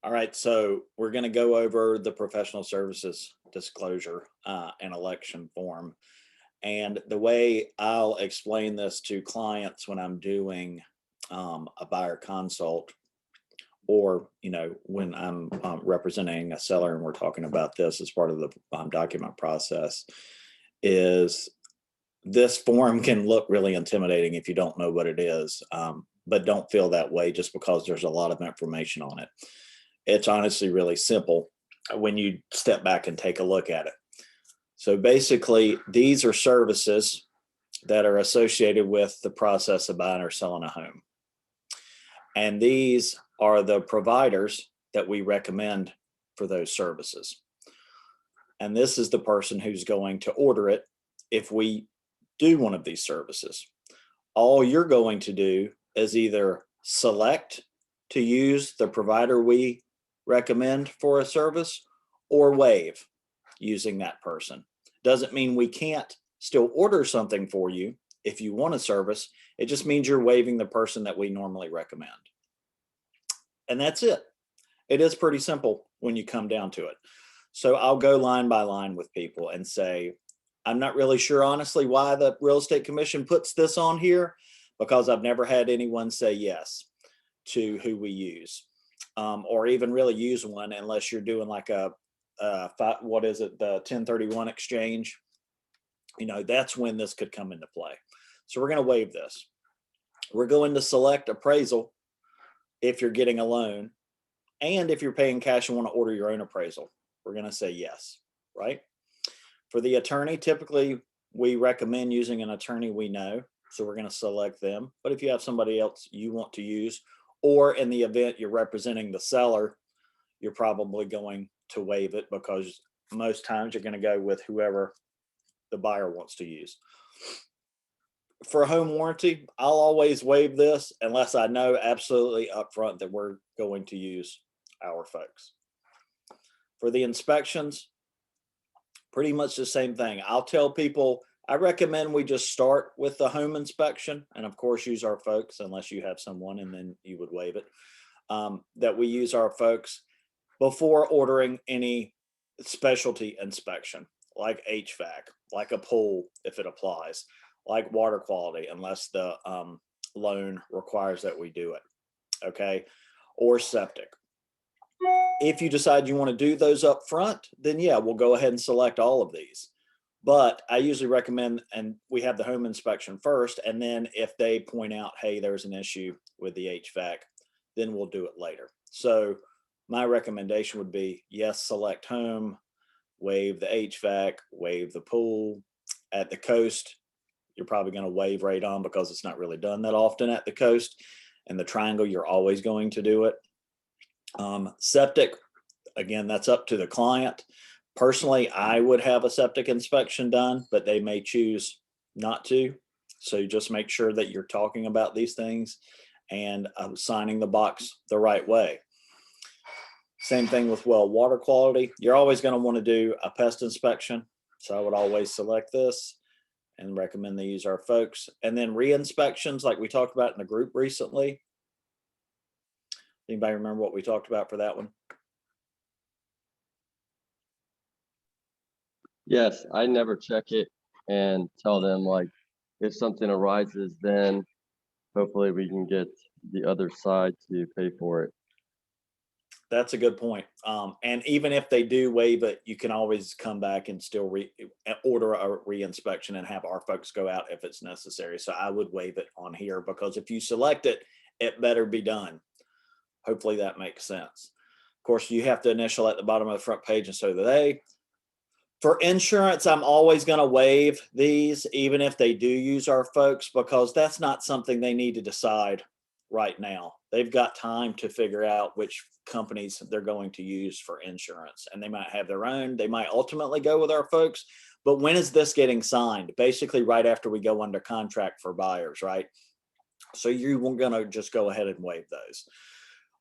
All right, so we're going to go over the professional services disclosure and election form. And the way I'll explain this to clients when I'm doing a buyer consult, or when I'm representing a seller and we're talking about this as part of the document process, is this form can look really intimidating if you don't know what it is, but don't feel that way just because there's a lot of information on it. It's honestly really simple when you step back and take a look at it. So basically, these are services that are associated with the process of buying or selling a home. And these are the providers that we recommend for those services. And this is the person who's going to order it if we do one of these services. All you're going to do is either select to use the provider we recommend for a service or waive using that person. Doesn't mean we can't still order something for you if you want a service. It just means you're waiving the person that we normally recommend. And that's it. It is pretty simple when you come down to it. So I'll go line by line with people and say, I'm not really sure, honestly, why the Real Estate Commission puts this on here, because I've never had anyone say yes to who we use, or even really use one unless you're doing like the 1031 exchange. That's when this could come into play. So we're going to waive this. We're going to select appraisal if you're getting a loan, and if you're paying cash and want to order your own appraisal, we're going to say yes, right? For the attorney, typically we recommend using an attorney we know, so we're going to select them. But if you have somebody else you want to use, or in the event you're representing the seller, you're probably going to waive it, because most times you're going to go with whoever the buyer wants to use. For a home warranty, I'll always waive this unless I know absolutely upfront that we're going to use our folks. For the inspections, pretty much the same thing. I'll tell people, I recommend we just start with the home inspection, and of course use our folks unless you have someone, and then you would waive it, that we use our folks before ordering any specialty inspection, like HVAC, like a pool if it applies, like water quality unless the loan requires that we do it, okay, or septic. If you decide you want to do those up front, then yeah, we'll go ahead and select all of these. But I usually recommend, and we have the home inspection first, and then if they point out, hey, there's an issue with the HVAC, then we'll do it later. So my recommendation would be, yes, select home, waive the HVAC, waive the pool. At the coast, you're probably going to waive radon because it's not really done that often at the coast. And the triangle, you're always going to do it. Septic, again, that's up to the client. Personally, I would have a septic inspection done, but they may choose not to. So just make sure that you're talking about these things and signing the box the right way. Same thing with well water quality. You're always going to want to do a pest inspection. So I would always select this and recommend they use our folks. And then re-inspections, like we talked about in the group recently. Anybody remember what we talked about for that one? Yes, I never check it and tell them, like, if something arises, then hopefully we can get the other side to pay for it. That's a good point. And even if they do waive it, you can always come back and still order a re-inspection and have our folks go out if it's necessary. So I would waive it on here, because if you select it, it better be done. Hopefully that makes sense. Of course, you have to initial at the bottom of the front page, and so do they. For insurance, I'm always going to waive these, even if they do use our folks, because that's not something they need to decide right now. They've got time to figure out which companies they're going to use for insurance, and they might have their own. They might ultimately go with our folks. But when is this getting signed? Basically right after we go under contract for buyers, right? So you're going to just go ahead and waive those.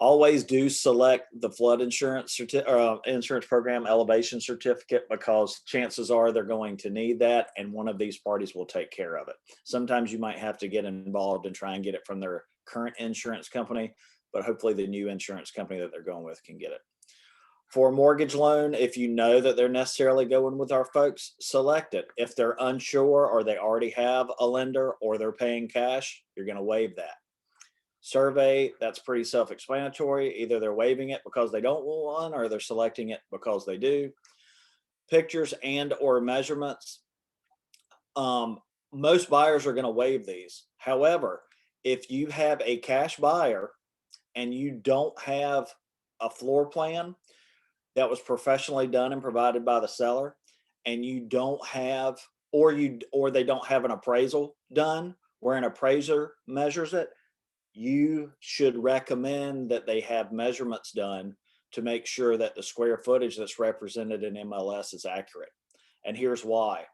Always do select the flood insurance insurance program elevation certificate, because chances are they're going to need that, and one of these parties will take care of it. Sometimes you might have to get involved and try and get it from their current insurance company, but hopefully the new insurance company that they're going with can get it. For a mortgage loan, if you know that they're necessarily going with our folks, select it. If they're unsure or they already have a lender or they're paying cash, you're going to waive that. Survey, that's pretty self-explanatory. Either they're waiving it because they don't want one or they're selecting it because they do. Pictures and or measurements. Most buyers are going to waive these. However, if you have a cash buyer and you don't have a floor plan that was professionally done and provided by the seller, and you don't have, or they don't have an appraisal done where an appraiser measures it, you should recommend that they have measurements done to make sure that the square footage that's represented in MLS is accurate. And here's why.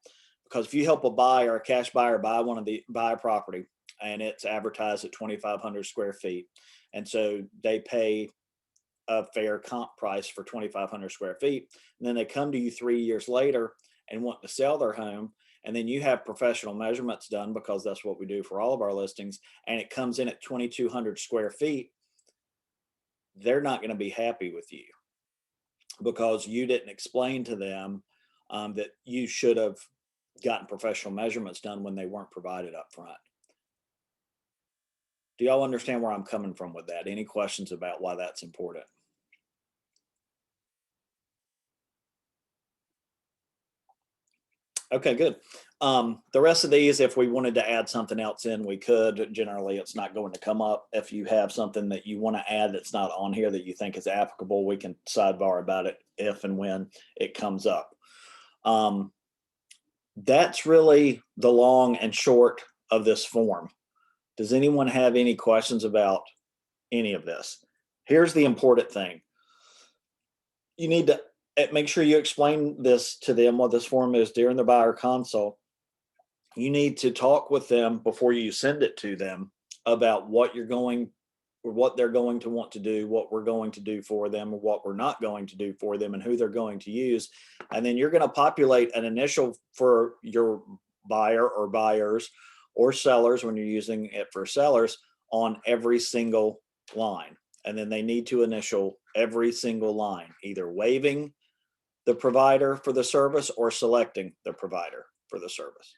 Because if you help a cash buyer buy a property and it's advertised at 2,500 square feet, and so they pay a fair comp price for 2,500 square feet, and then they come to you 3 years later and want to sell their home, and then you have professional measurements done, because that's what we do for all of our listings, and it comes in at 2,200 square feet, they're not going to be happy with you because you didn't explain to them that you should have gotten professional measurements done when they weren't provided up front. Do y'all understand where I'm coming from with that? Any questions about why that's important? Okay, good. The rest of these, if we wanted to add something else in, we could. Generally, it's not going to come up. If you have something that you want to add that's not on here that you think is applicable, we can sidebar about it if and when it comes up. That's really the long and short of this form. Does anyone have any questions about any of this? Here's the important thing. You need to make sure you explain this to them, what this form is, during the buyer consult. You need to talk with them before you send it to them about what they're going to want to do, what we're going to do for them, or what we're not going to do for them, and who they're going to use. And then you're going to populate an initial for your buyer or buyers or sellers, when you're using it for sellers, on every single line. And then they need to initial every single line, either waiving the provider for the service or selecting the provider for the service.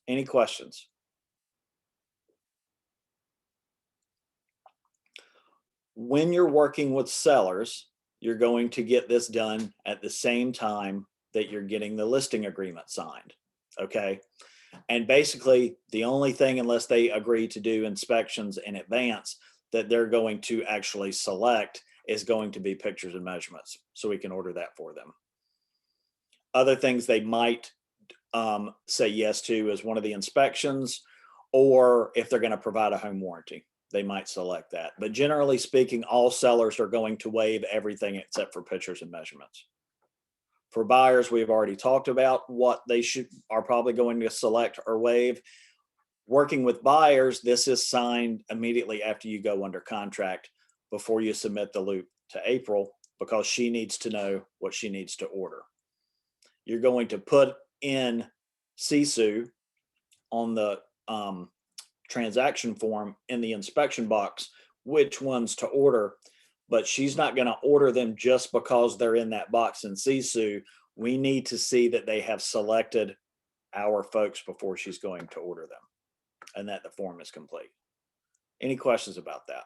Any questions? When you're working with sellers, you're going to get this done at the same time that you're getting the listing agreement signed. Okay. And basically, the only thing, unless they agree to do inspections in advance, that they're going to actually select is going to be pictures and measurements. So we can order that for them. Other things they might say yes to is one of the inspections, or if they're going to provide a home warranty, they might select that. But generally speaking, all sellers are going to waive everything except for pictures and measurements. For buyers, we've already talked about what they are probably going to select or waive. Working with buyers, this is signed immediately after you go under contract, before you submit the loop to April, because she needs to know what she needs to order. You're going to put in CSU on the transaction form in the inspection box which ones to order, but she's not going to order them just because they're in that box in CSU. We need to see that they have selected our folks before she's going to order them, and that the form is complete. Any questions about that?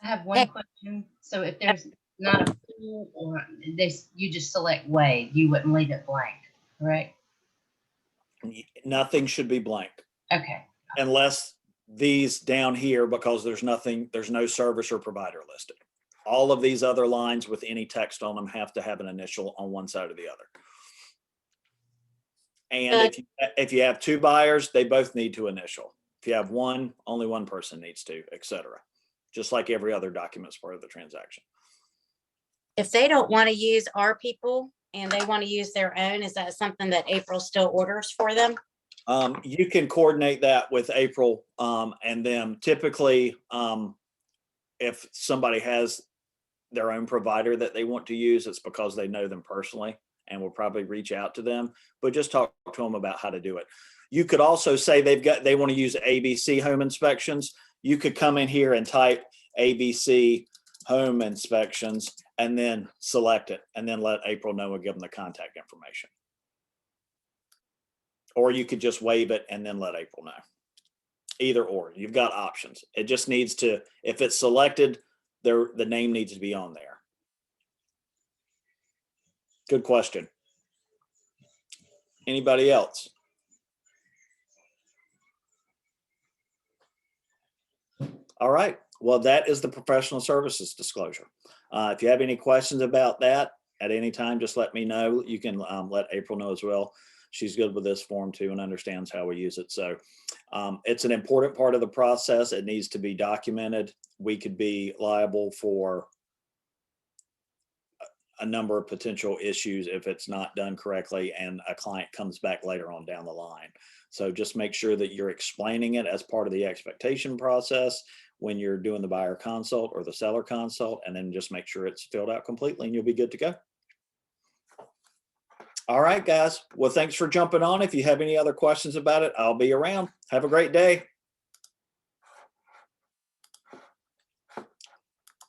I have one question. So if there's not a pool, or you just select waive, you wouldn't leave it blank, correct? Nothing should be blank. Okay. Unless these down here, because there's no service or provider listed. All of these other lines with any text on them have to have an initial on one side or the other. And if you have two buyers, they both need to initial. If you have one, only one person needs to, etc. Just like every other document as part of the transaction. If they don't want to use our people and they want to use their own, is that something that April still orders for them? You can coordinate that with April and them. Typically, if somebody has their own provider that they want to use, it's because they know them personally and we'll probably reach out to them, but just talk to them about how to do it. You could also say they want to use ABC home inspections. You could come in here and type ABC home inspections and then select it and then let April know and give them the contact information. Or you could just waive it and then let April know. Either or, you've got options. It just needs to, if it's selected, the name needs to be on there. Good question. Anybody else? All right. Well, that is the professional services disclosure. If you have any questions about that at any time, just let me know. You can let April know as well. She's good with this form too and understands how we use it. So it's an important part of the process. It needs to be documented. We could be liable for a number of potential issues if it's not done correctly and a client comes back later on down the line. So just make sure that you're explaining it as part of the expectation process when you're doing the buyer consult or the seller consult, and then just make sure it's filled out completely and you'll be good to go. All right, guys. Well, thanks for jumping on. If you have any other questions about it, I'll be around. Have a great day.